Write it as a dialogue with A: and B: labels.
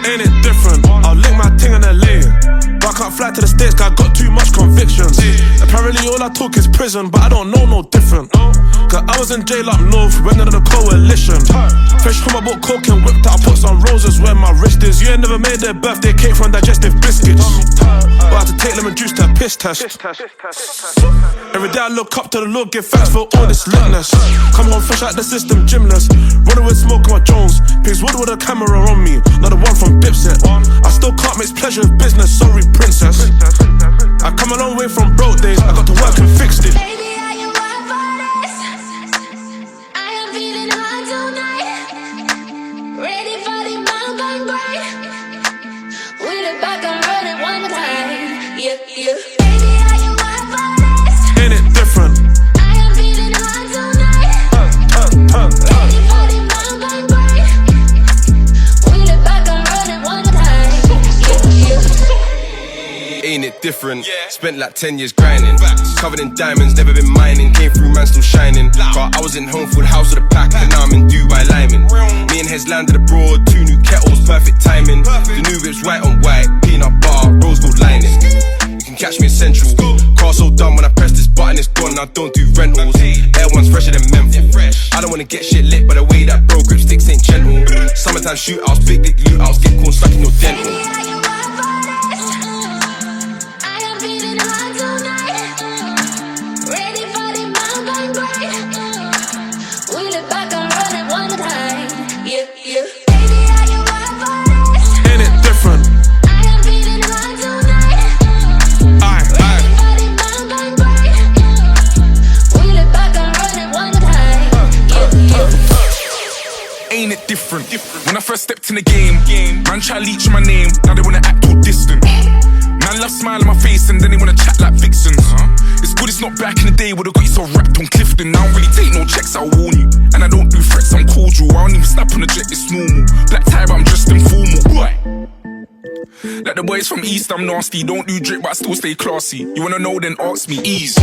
A: Ain't it different? I'll link my ting in LA, but I can't fly to the States cause I got too much convictions. Apparently all I talk is prison, but I don't know no different. Cause I was in jail up north, went under the coalition. Fresh from I bought coke and whipped out, I put some roses where my wrist is. You ain't never made their birthday cake from digestive biscuits, but I had to take lemon juice to a piss test. Every day I look up to the Lord, give thanks for all this litness. Come home fresh out the system, gymless. Running with smoke on my Jones. Pigs wood with a camera on me, not the one from Dipset. I still can't mix pleasure with business, sorry princess. I come a long way from broke days, I got to work and fixed it.
B: Baby, are you up for this? I am feeling hot tonight. Ready for the mountain break. With it back and running one time. Yeah, yeah. Baby, are you up for this?
A: Ain't it different?
B: I am feeling hot tonight. Ready for the mountain break. With it back and running one time. Yeah, yeah.
C: Ain't it different? Spent like 10 years grinding, covered in diamonds, never been mining. Came through, man, still shining. Car, I was in home, full house with a pack, and now I'm in Dubai liming. Me and Heads landed abroad, 2 new kettles, perfect timing. The new whip's white on white, peanut bar, rose gold lining. You can catch me in Central. Car so done when I press this button, it's gone. I don't do rentals. Air one's fresher than menthol. I don't wanna get shit lit, but the way that bro grip sticks ain't gentle. Summertime shootouts, big dick lootouts, get corn stuck in your dental.
A: Ain't it different?
D: Ain't it different? When I first stepped in the game, man try leech my name, now they wanna act all distant. Man love smile on my face and then they wanna chat like vixens. It's good it's not back in the day where they got you so wrapped on Clifton. I don't really take no checks, I'll warn you. And I don't do threats, I'm cordial. I don't even snap on the jet, it's normal. Black tie but I'm dressed informal. Like the boys from East, I'm nasty. Don't do drip but I still stay classy. You wanna know then ask me, ease.